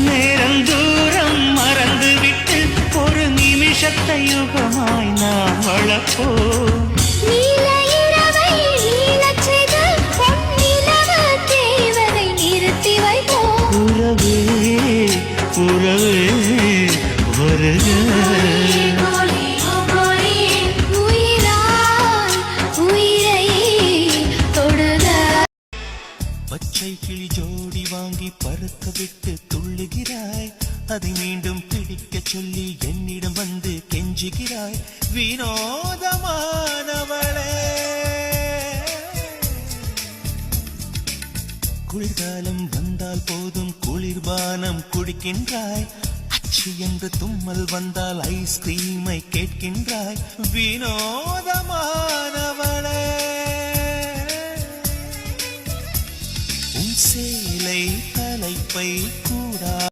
நேரம் தூரம் மறந்துவிட்டு ஒரு நிமிஷத்தை யுகமாய் நாம் வளர்ப்போம். உறவே உறவே வருக. பச்சை கிளி ஜோடி வாங்கி பறக்க விட்டு துள்ளுகிறாய், அதை மீண்டும் பிடிக்க சொல்லி என்னிடம் வந்து கெஞ்சுகிறாய். வினோதமானவளே, குளிர்காலம் வந்தால் போதும் குளிர்பானம் குடிக்கின்றாய், அச்சு என்று தும்மல் வந்தால் ஐஸ்கிரீமை கேட்கின்றாய். வினோதமானவளே, உன் சேலை தலைப்பை கூட